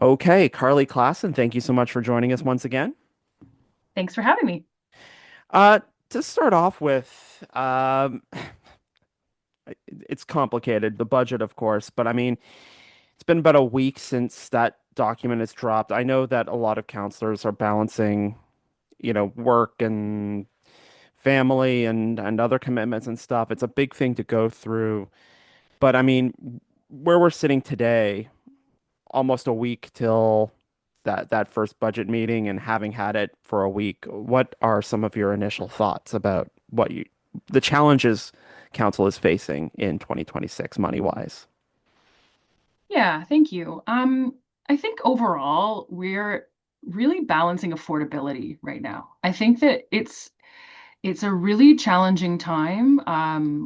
Okay, Carly Klassen, thank you so much for joining us once again. Thanks for having me. Uh, to start off with, it's complicated, the budget, of course, but I mean, it's been about a week since that document has dropped. I know that a lot of counselors are balancing, work and family and other commitments and stuff. It's a big thing to go through, but I mean, where we're sitting today, almost a week till that first budget meeting and having had it for a week, what are some of your initial thoughts about the challenges council is facing in 2026 money wise? Yeah, thank you. I think overall we're really balancing affordability right now. I think that it's a really challenging time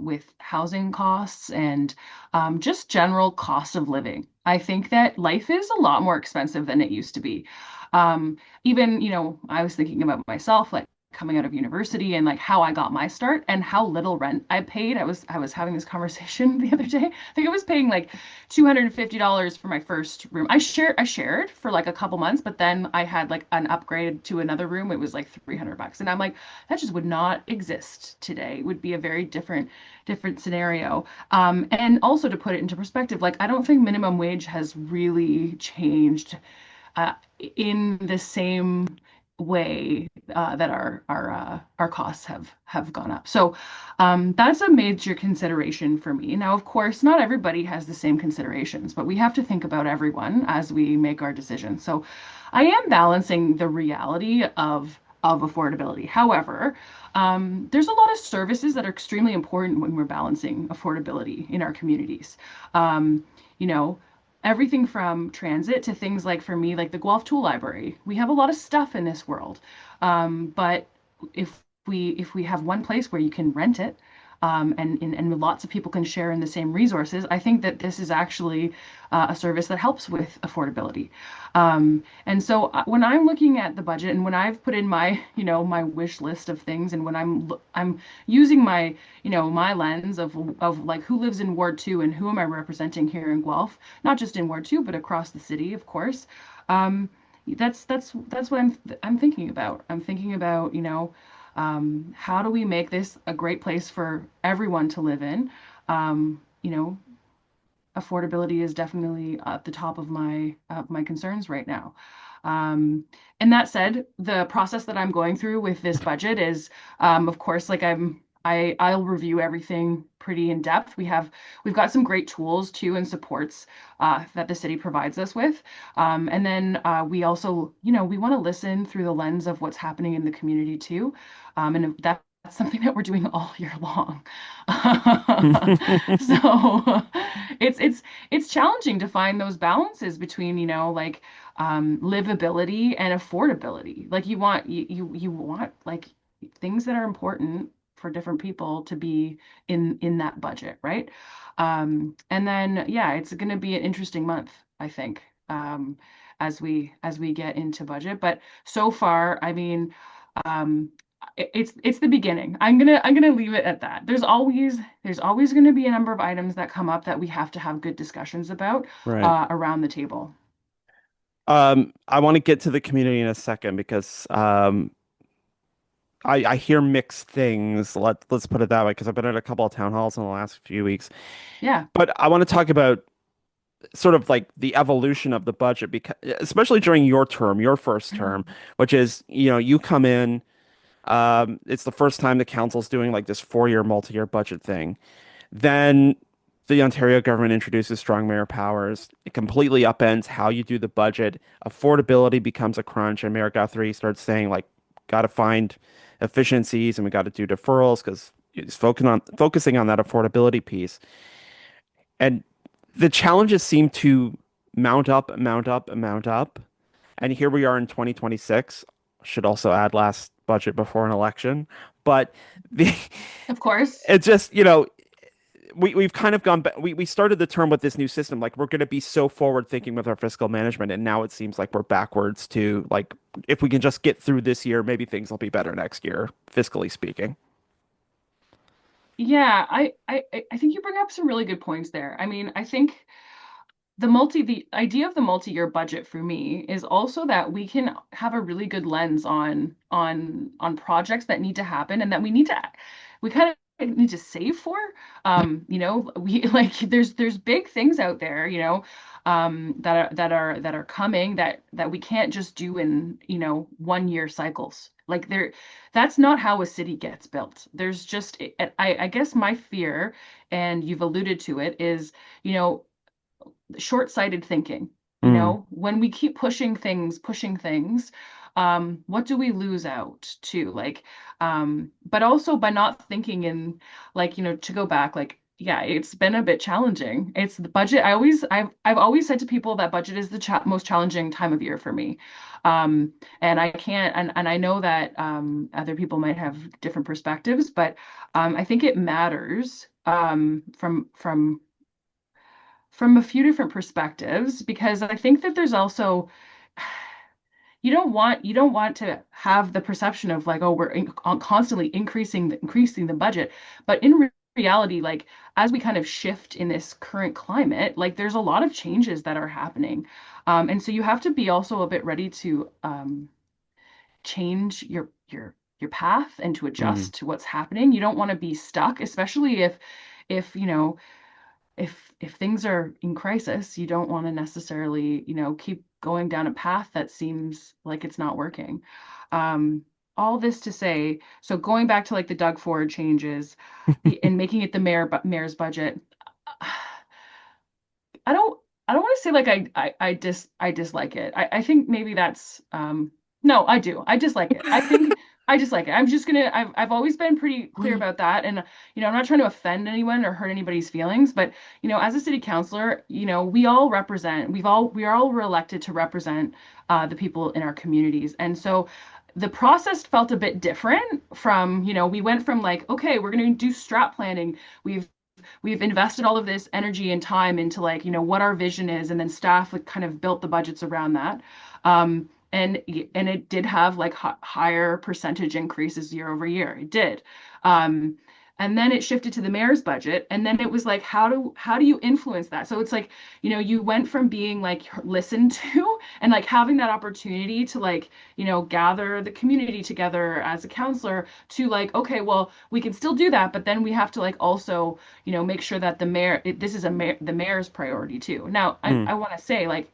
with housing costs and just general cost of living. I think that life is a lot more expensive than it used to be. Even, I was thinking about myself, like coming out of university and like how I got my start and how little rent I paid. I was having this conversation the other day. I think I was paying like $250 for my first room. I shared for like a couple months, but then I had like an upgrade to another room. It was like $300. And I'm like, that just would not exist today. It would be a very different scenario. And also to put it into perspective, like I don't think minimum wage has really changed uh, in the same way that our costs have gone up. So that's a major consideration for me. Now, of course, not everybody has the same considerations, but we have to think about everyone as we make our decisions. So I am balancing the reality of affordability. However, there's a lot of services that are extremely important when we're balancing affordability in our communities. Um, you know, Everything from transit to things like for me, like the Guelph Tool Library. We have a lot of stuff in this world, but if we have one place where you can rent it, and lots of people can share in the same resources, I think that this is actually a service that helps with affordability. And so when I'm looking at the budget and when I've put in my, my wish list of things, and when I'm using my, my lens of like who lives in Ward 2 and who am I representing here in Guelph, not just in Ward 2, but across the city, of course. Um, that's what I'm thinking about. I'm thinking about, how do we make this a great place for everyone to live in? Um, you know, Affordability is definitely at the top of my concerns right now. Um, and that said, the process that I'm going through with this budget is, of course, like I'll review everything pretty in depth. We've got some great tools too and supports that the city provides us with. And then we also, we want to listen through the lens of what's happening in the community too. And that's something that we're doing all year long. So it's challenging to find those balances between, like livability and affordability. Like you want like things that are important for different people to be in that budget, right? And then yeah, it's going to be an interesting month, I think, as we get into budget. But so far, I mean, um, it's the beginning. I'm gonna leave it at that. There's always going to be a number of items that come up that we have to have good discussions about Right. around the table. I want to get to the community in a second because I hear mixed things. Let's put it that way, because I've been at a couple of town halls in the last few weeks. Yeah. But I want to talk about sort of like the evolution of the budget, because especially during your term, your first term, which is, you come in, it's the first time the council's doing like this 4-year multi-year budget thing. Then the Ontario government introduces strong mayor powers. It completely upends how you do the budget. Affordability becomes a crunch, and Mayor Guthrie starts saying like, got to find efficiencies and we got to do deferrals because he's focusing on that affordability piece. And the challenges seem to mount up, mount up, mount up. And here we are in 2026. Should also add last budget before an election. But the Of course. it just, we've kind of gone back. We started the term with this new system, like we're going to be so forward thinking with our fiscal management, and now it seems like we're backwards to like if we can just get through this year, maybe things will be better next year, fiscally speaking. Yeah, I think you bring up some really good points there. I mean, I think the idea of the multi-year budget for me is also that we can have a really good lens on projects that need to happen and that we kind of need to save for. We like there's big things out there, that are coming that we can't just do in, 1 year cycles. Like that's not how a city gets built. There's just I guess my fear, and you've alluded to it, is, you know, short-sighted thinking. Mm, When we keep pushing things, what do we lose out to? But also by not thinking in, to go back, yeah, it's been a bit challenging. It's the budget. I've always said to people that budget is the most challenging time of year for me. And I can't, and I know that other people might have different perspectives, but I think it matters from a few different perspectives, because I think that there's also you don't want to have the perception of like, oh, constantly increasing the budget, but in reality, like, as we kind of shift in this current climate, like there's a lot of changes that are happening, and so you have to be also a bit ready to change your path and to mm, adjust to what's happening. You don't want to be stuck, especially if if things are in crisis, you don't want to necessarily, keep going down a path that seems like it's not working. Um, all this to say, so going back to like the Doug Ford changes and making it the mayor's budget, I don't I don't want to say like I dislike it. I think maybe that's no, I do. I dislike it. I think I dislike it. I've always been pretty clear about that. And I'm not trying to offend anyone or hurt anybody's feelings, but as a city councilor, we all represent, we are all elected to represent the people in our communities. And so the process felt a bit different from, we went from like, okay, we're going to do strat planning. We've invested all of this energy and time into, like, what our vision is, and then staff like kind of built the budgets around that. And it did have like higher percentage increases year over year. It did. um, and then it shifted to the mayor's budget, and then it was like, how do you influence that? So it's like, you went from being like listened to and like having that opportunity to, like, gather the community together as a counselor, to like, okay, well, we can still do that, but then we have to like also, make sure that this is the mayor's priority too. Now, I, mm. I want to say, like,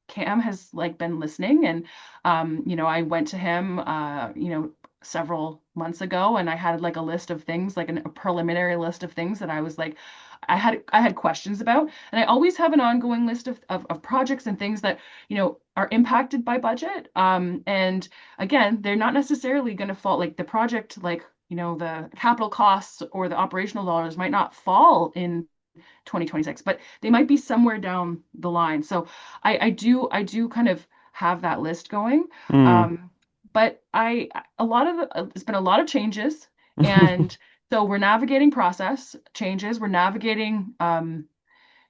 Cam has like been listening, and I went to him, several months ago, and I had like a list of things, like a preliminary list of things that I was like, I had questions about, and I always have an ongoing list of projects and things that are impacted by budget. And again, they're not necessarily going to fall, like the project, like, the capital costs or the operational dollars might not fall in 2026, but they might be somewhere down the line. So I do kind of have that list going. Mm. But a lot of it's been a lot of changes, and so we're navigating process changes. We're navigating,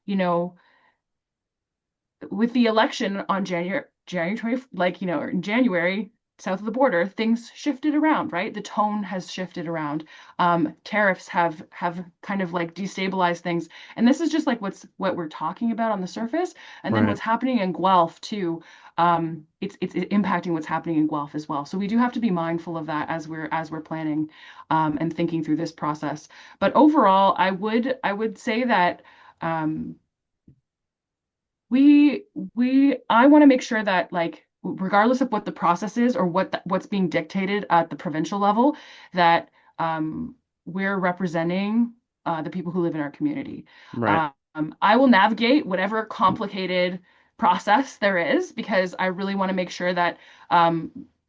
you know, with the election on January 20, like, in January, south of the border, things shifted around, right? The tone has shifted around. Tariffs have kind of like destabilized things. And this is just like what we're talking about on the surface. And then Right. what's happening in Guelph too. It's impacting what's happening in Guelph as well. So we do have to be mindful of that as we're planning, and thinking through this process. But overall, I would say that, um, I want to make sure that, like, regardless of what the process is or what's being dictated at the provincial level, that we're representing the people who live in our community. Right. I will navigate whatever complicated process there is, because I really want to make sure that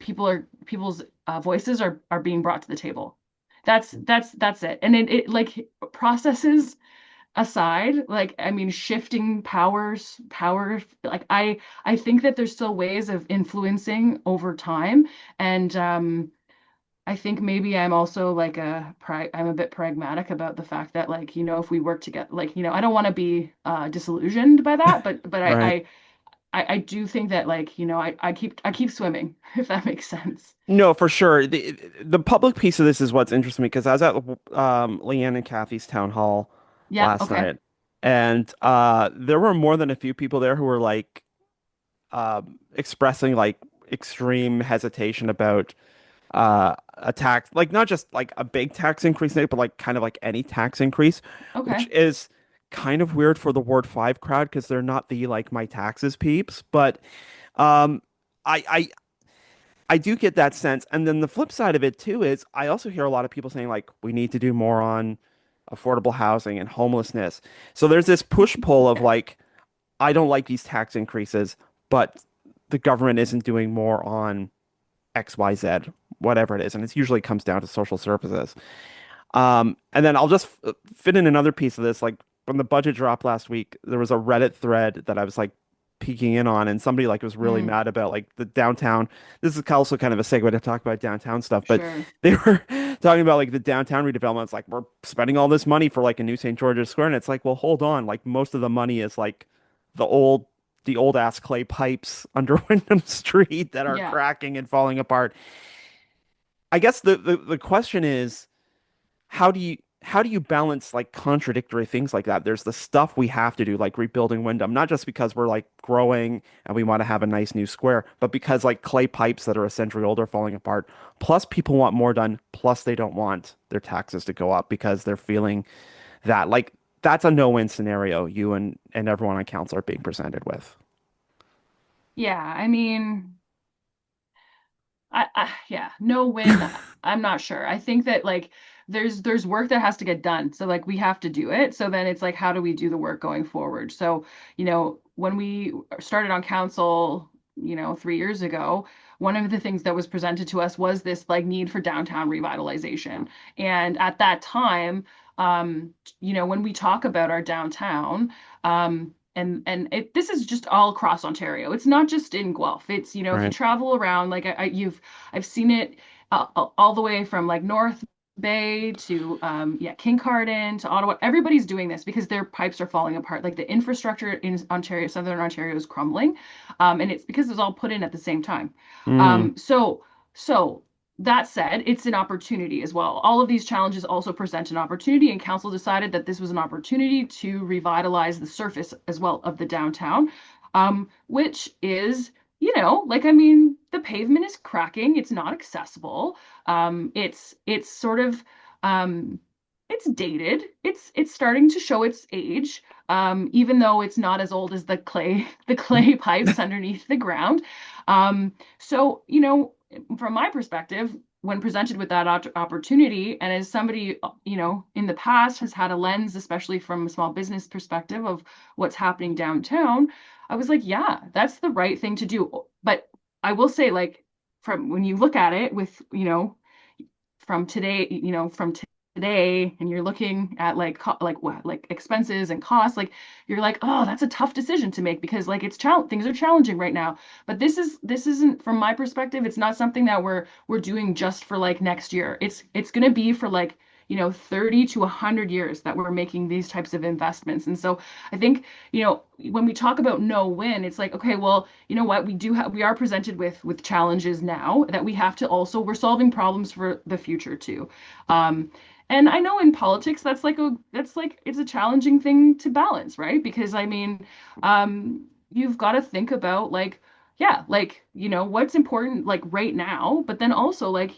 people's voices are being brought to the table. That's it. And it like, processes aside, like, I mean, shifting power, like, I think that there's still ways of influencing over time. And I think maybe I'm also like I'm a bit pragmatic about the fact that, like, if we work together, like, I don't want to be disillusioned by that, but Right. I do think that, like, I keep swimming, if that makes sense. No, for sure. The public piece of this is what's interesting, because I was at Leanne and Kathy's town hall Yeah, last okay. night. And there were more than a few people there who were like expressing like extreme hesitation about a tax, like not just like a big tax increase, but like kind of like any tax increase, which Okay. is kind of weird for the Ward 5 crowd because they're not the like my taxes peeps. But um, I, I I do get that sense. And then the flip side of it too is I also hear a lot of people saying like we need to do more on affordable housing and homelessness. So there's this push-pull of Yeah. like I don't like these tax increases, but the government isn't doing more on XYZ, whatever it is. And it usually comes down to social services. And then I'll just fit in another piece of this. Like when the budget dropped last week, there was a Reddit thread that I was like peeking in on, and somebody like was really Mm, mad about like the downtown. This is also kind of a segue to talk about downtown stuff, but sure. they were talking about like the downtown redevelopment. It's like we're spending all this money for like a new St. George's Square, and it's like, well, hold on. Like most of the money is like the old the old ass clay pipes under Wyndham Street that are Yeah. cracking and falling apart. I guess the question is how do you balance like contradictory things like that? There's the stuff we have to do, like rebuilding Wyndham, not just because we're like growing and we want to have a nice new square, but because like clay pipes that are a century old are falling apart. Plus, people want more done. Plus, they don't want their taxes to go up because they're feeling that like that's a no-win scenario you and everyone on council are being presented with. Yeah. I mean, yeah, no win. I'm not sure. I think that like there's work that has to get done. So like we have to do it. So then it's like how do we do the work going forward? So, when we started on council, 3 years ago, one of the things that was presented to us was this like need for downtown revitalization. And at that time, when we talk about our downtown, this is just all across Ontario. It's not just in Guelph. It's, if you Right. travel around, like I've seen it all the way from like North Bay to yeah, Kincardine to Ottawa. Everybody's doing this because their pipes are falling apart. Like the infrastructure in Ontario, Southern Ontario is crumbling, and it's because it's all put in at the same time. Mm, So that said, it's an opportunity as well. All of these challenges also present an opportunity, and council decided that this was an opportunity to revitalize the surface as well of the downtown, which is, like I mean, the pavement is cracking. It's not accessible. It's sort of it's dated. It's starting to show its age, even though it's not as old as the clay the clay pipes underneath the ground. So, from my perspective, when presented with that opportunity, and as somebody, in the past has had a lens, especially from a small business perspective of what's happening downtown, I was like, yeah, that's the right thing to do. But I will say, like, from when you look at it with, from today, today, and you're looking at like like what like expenses and costs, like you're like, oh, that's a tough decision to make because like things are challenging right now. But this isn't from my perspective. It's not something that we're doing just for like next year. It's gonna be for like 30 to 100 years that we're making these types of investments. And so I think, when we talk about no win, it's like, okay, well, you know what, we are presented with challenges now that we have to also we're solving problems for the future too. Um, and I know in politics that's like it's a challenging thing to balance, right? Because I mean, you've got to think about like, yeah, like, what's important like right now, but then also like,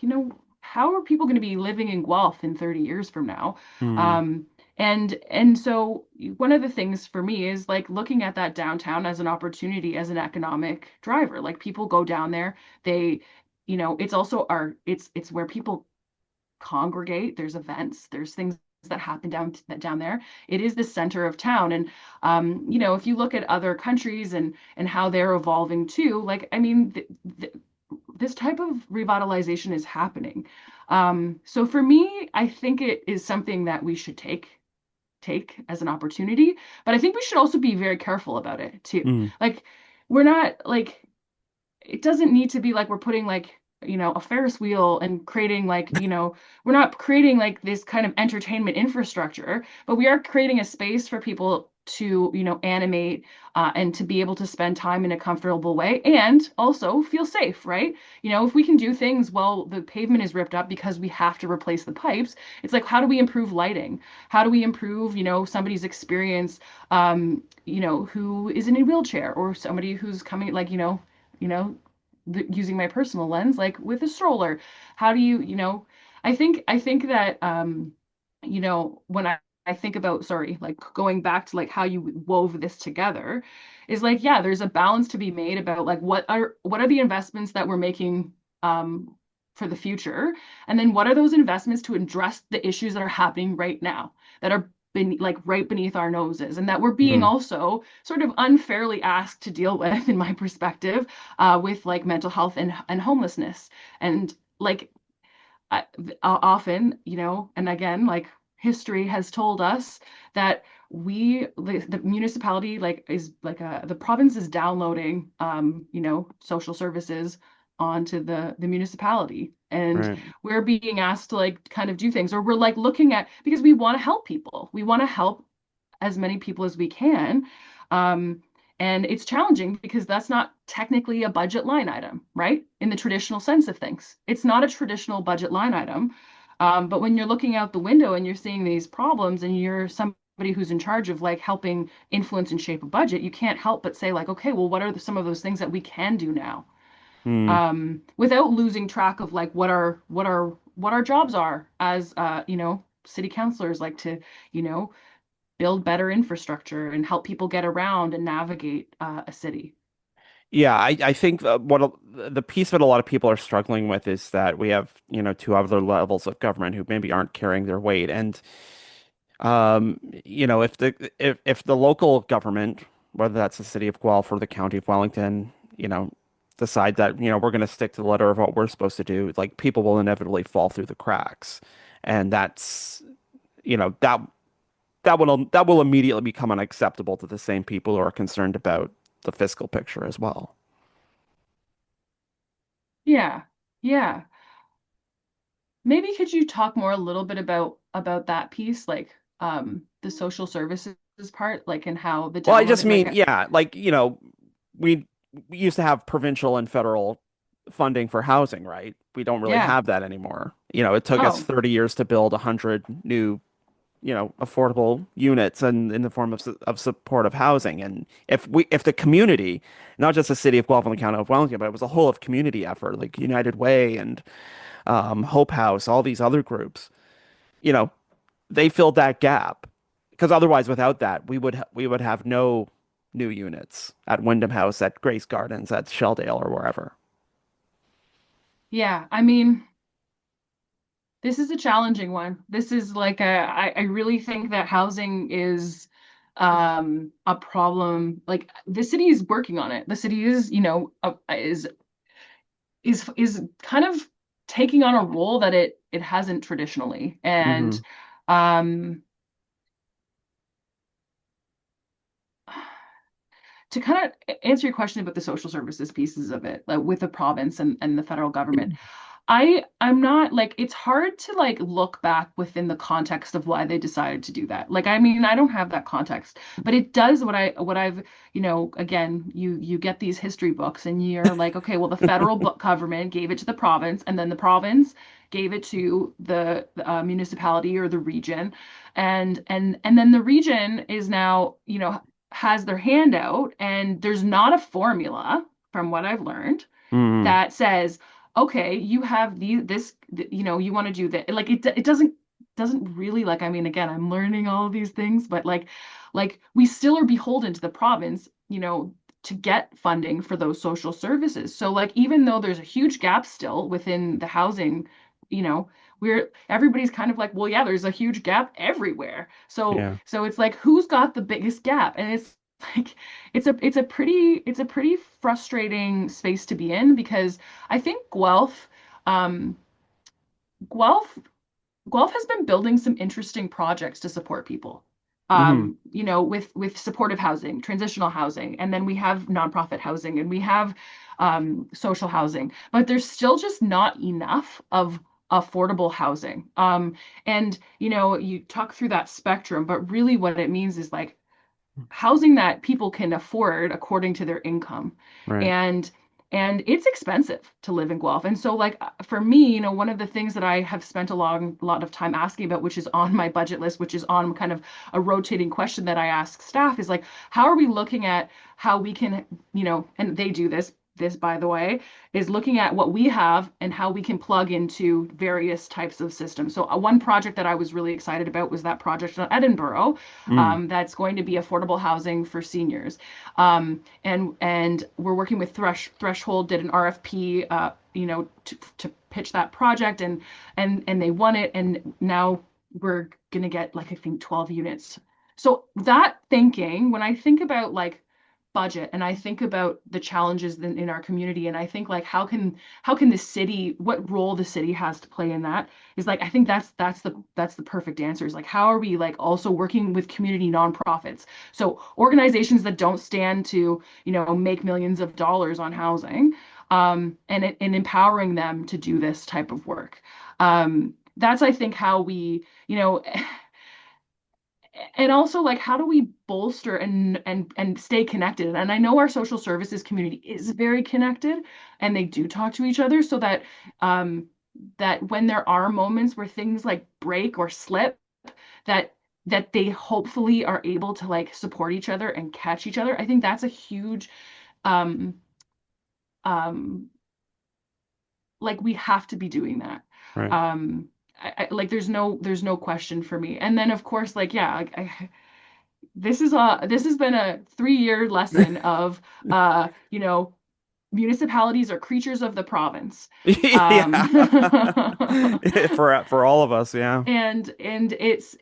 how are people going to be living in Guelph in 30 years from now? mm, Um, and so one of the things for me is like looking at that downtown as an opportunity as an economic driver. Like people go down there, they, it's also it's where people congregate. There's events, there's things that happen down there. It is the center of town, and if you look at other countries and how they're evolving too, like I mean, this type of revitalization is happening. So for me, I think it is something that we should take as an opportunity, but I think we should also be very careful about it too. mm, Like we're not like it doesn't need to be like we're putting like a Ferris wheel and creating we're not creating like this kind of entertainment infrastructure, but we are creating a space for people to, animate and to be able to spend time in a comfortable way and also feel safe, right? If we can do things while the pavement is ripped up because we have to replace the pipes, it's like, how do we improve lighting? How do we improve, somebody's experience, who is in a wheelchair or somebody who's coming, you know, using my personal lens, like with a stroller. How do you, I think that, when I think about, sorry, like going back to like how you wove this together is like, yeah, there's a balance to be made about like what are the investments that we're making for the future, and then what are those investments to address the issues that are happening right now that are been like right beneath our noses and that we're being Hmm. also sort of unfairly asked to deal with, in my perspective, with like mental health and homelessness. And like often, and again, like history has told us that the municipality like is like the province is downloading, social services onto the municipality. And Right. we're being asked to like kind of do things, or we're like looking at, because we want to help people. We want to help as many people as we can. Um, and it's challenging because that's not technically a budget line item, right? In the traditional sense of things, it's not a traditional budget line item. But when you're looking out the window and you're seeing these problems and you're somebody who's in charge of like helping influence and shape a budget, you can't help but say like, okay, well, what are some of those things that we can do now? Hmm. Without losing track of like what our jobs are as city councilors, like to, you know, build better infrastructure and help people get around and navigate a city. Yeah, I think the piece that a lot of people are struggling with is that we have, two other levels of government who maybe aren't carrying their weight. And if the local government, whether that's the city of Guelph or the county of Wellington, decide that, we're going to stick to the letter of what we're supposed to do, like people will inevitably fall through the cracks. And that's, you know, that will immediately become unacceptable to the same people who are concerned about the fiscal picture as well. Yeah, yeah. Maybe could you talk more a little bit about that piece, like the social services part, like and how the Well, I just downloading, like mean, yeah, like, we we used to have provincial and federal funding for housing, right? We don't really yeah. have that anymore. It took us Oh, 30 years to build 100 new, affordable units and in the form of supportive housing. And if the community, not just the city of Guelph and the county of Wellington, but it was a whole of community effort, like United Way and Hope House, all these other groups, you know, they filled that gap because otherwise, without that, we would have no new units at Wyndham House, at Grace Gardens, at Shelldale, or wherever. yeah. I mean, this is a challenging one. This is like I really think that housing is a problem. Like the city is working on it. The city is, is kind of taking on a role that it hasn't traditionally. And Hmm. um to kind of answer your question about the social services pieces of it, like with the province and the federal government, I'm not like, it's hard to like look back within the context of why they decided to do that. Like, I mean, I don't have that context, but it does what I've, again, you get these history books and you're like, okay, well, the federal government gave it to the province, and then the province gave it to the municipality or the region, and then the region is now, has their hand out, and there's not a formula, from what I've learned, Hmm. that says, okay, you have you want to do that. Like it doesn't really, like, I mean, again, I'm learning all of these things, but like we still are beholden to the province, to get funding for those social services. So like even though there's a huge gap still within the housing, you know, everybody's kind of like, well, yeah, there's a huge gap everywhere. So Yeah. so it's like, who's got the biggest gap? And it's like it's a pretty frustrating space to be in, because I think um, Guelph Guelph has been building some interesting projects to support people. Hmm. with supportive housing, transitional housing, and then we have nonprofit housing, and we have social housing, but there's still just not enough of affordable housing. And you talk through that spectrum, but really what it means is like housing that people can afford according to their income. Right. And and it's expensive to live in Guelph. And so like for me, one of the things that I have spent a lot of time asking about, which is on my budget list, which is on kind of a rotating question that I ask staff, is like, how are we looking at how we can, and they do this by the way, is looking at what we have and how we can plug into various types of systems. So one project that I was really excited about was that project in Edinburgh, Mm. that's going to be affordable housing for seniors. And we're working with Threshold, did an RFP, to pitch that project, and they won it, and now we're gonna get like I think 12 units. So that thinking, when I think about like budget and I think about the challenges in our community, and I think like how can the city, what role the city has to play in that, is like I think that's the perfect answer, is like how are we like also working with community nonprofits, so organizations that don't stand to make millions of dollars on housing, and empowering them to do this type of work. That's I think how we and also like how do we bolster and stay connected. And I know our social services community is very connected, and they do talk to each other, so that that when there are moments where things like break or slip, that they hopefully are able to like support each other and catch each other. I think that's a huge um um like we have to be doing that. Right. um like there's no question for me. And then of course like yeah, like this has been a 3-year lesson of uh you know municipalities are creatures of the province. um Yeah. For all of us, yeah. and it's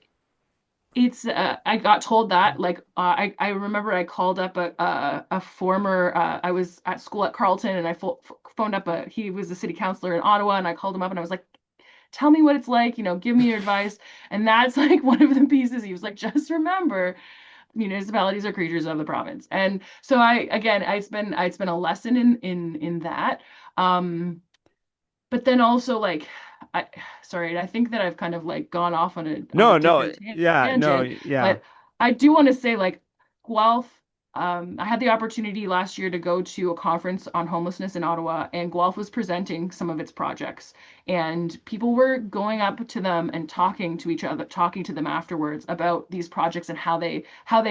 I got told that like I remember I called up a former I was at school at Carleton, and I phoned up he was a city councillor in Ottawa, and I called him up and I was like, tell me what it's like, give me your advice. And that's like one of the pieces. He was like, just remember, municipalities are creatures of the province. And so I again it's been a lesson in that. But then also like I sorry, I think that I've kind of like gone off on a No, no, different yeah, no, tangent, yeah. but I do want to say like Guelph, I had the opportunity last year to go to a conference on homelessness in Ottawa, and Guelph was presenting some of its projects, and people were going up to them and talking to each other, talking to them afterwards about these projects and how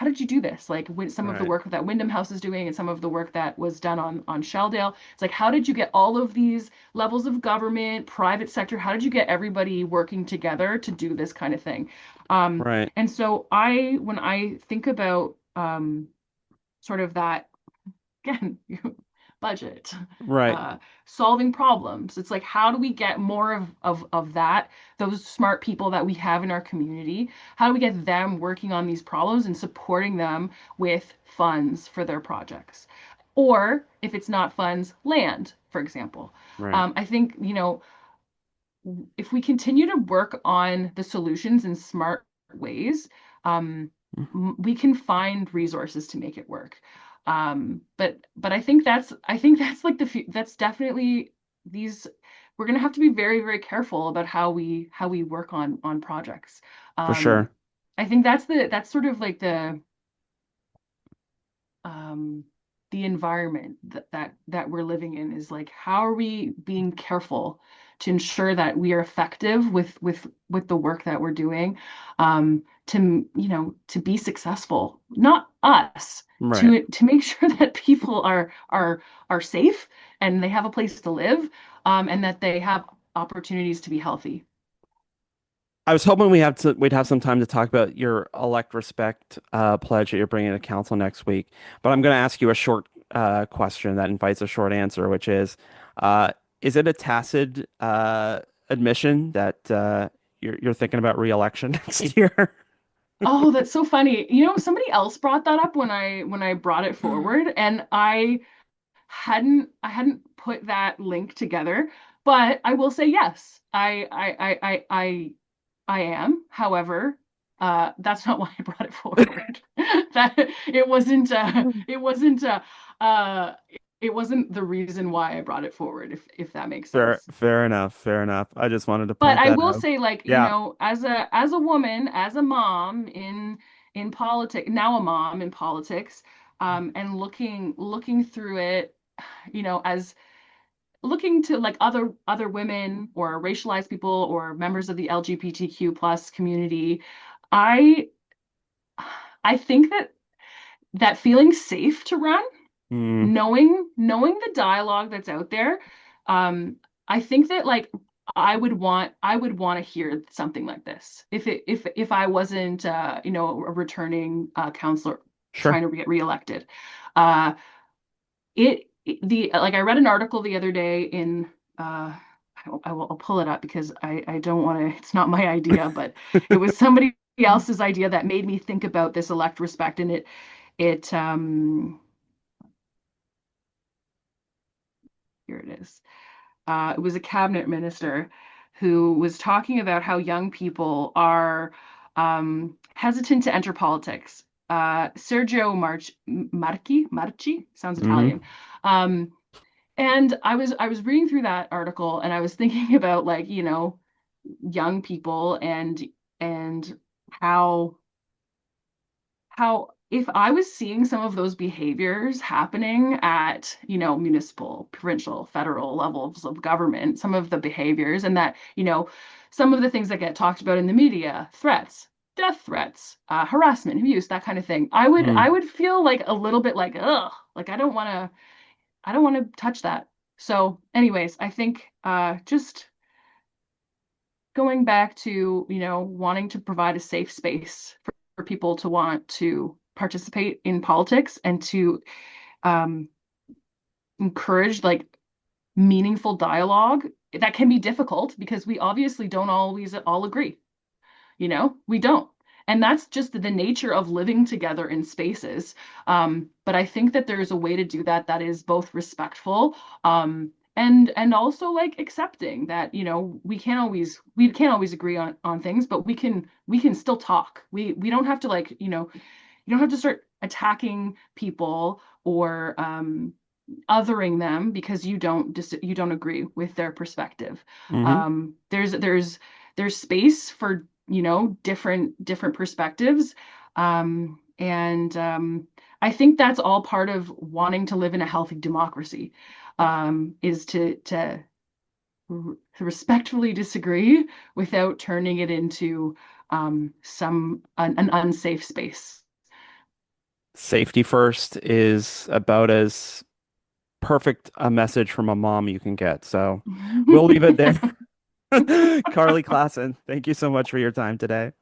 did you do this? Like with some of the Right. work that Wyndham House is doing and some of the work that was done on Shelldale. It's like, how did you get all of these levels of government, private sector? How did you get everybody working together to do this kind of thing? Right. And so when I think about sort of that again, budget, Right. uh, solving problems. It's like, how do we get more of that, those smart people that we have in our community? How do we get them working on these problems and supporting them with funds for their projects? Or if it's not funds, land, for example. Right. I think, if we continue to work on the solutions in smart ways, um, we can find resources to make it work. But I think that's like that's definitely these. We're gonna have to be very, very careful about how we work on projects. For Um, sure. I think that's sort of like um, the environment that we're living in, is like how are we being careful to ensure that we are effective with the work that we're doing, to be successful, not us, Right. to make sure that people are safe and they have a place to live, and that they have opportunities to be healthy. I was hoping we'd have some time to talk about your elect respect pledge that you're bringing to council next week. But I'm going to ask you a short question that invites a short answer, which is it a tacit admission that you're thinking about re-election next year? Oh, that's so funny. Somebody else brought that up when I brought it forward, and I hadn't put that link together, but I will say yes. I am. However, That's not why I brought it forward. That uh, it wasn't the reason why I brought it forward, if that makes Fair, sense. fair enough. Fair enough. I just wanted to But point I that will out. say, like, Yeah. as a woman, as a mom in politics, now a mom in politics, and looking through it, as looking to like other women or racialized people or members of the LGBTQ plus community, I I think that feeling safe to run, Mm, knowing the dialogue that's out there, um, I think that like I would want to hear something like this if I wasn't a returning counselor sure. trying to get reelected. Uh, it the like I read an article the other day in I'll pull it up because I don't want to, it's not my idea, but it was somebody else's idea that made me think about this elect respect, and it here it is. It was a cabinet minister who was talking about how young people are hesitant to enter politics. Sergio Marchi sounds Hmm. Italian. Um, and I was reading through that article and I was thinking about like, young people and how how if I was seeing some of those behaviors happening at, municipal, provincial, federal levels of government, some of the behaviors and that, some of the things that get talked about in the media, threats, death threats, harassment, abuse, that kind of thing, I would Mm. I would feel like a little bit like, ugh, like I don't want to touch that. So, anyways, I think just going back to, wanting to provide a safe space for people to want to participate in politics and to um, encourage like meaningful dialogue that can be difficult because we obviously don't always all agree. We don't. And that's just the nature of living together in spaces. But I think that there's a way to do that that is both respectful, and also like accepting that, we can't always agree on things, but we can still talk. We don't have to like, you don't have to start attacking people or othering them because you don't agree with their perspective. Hmm. There's space for different perspectives, and I think that's all part of wanting to live in a healthy democracy, is to respectfully disagree without turning it into an unsafe space. Safety first is about as perfect a message from a mom you can get. So we'll leave it there. Carly Klassen, thank you so much for your time today.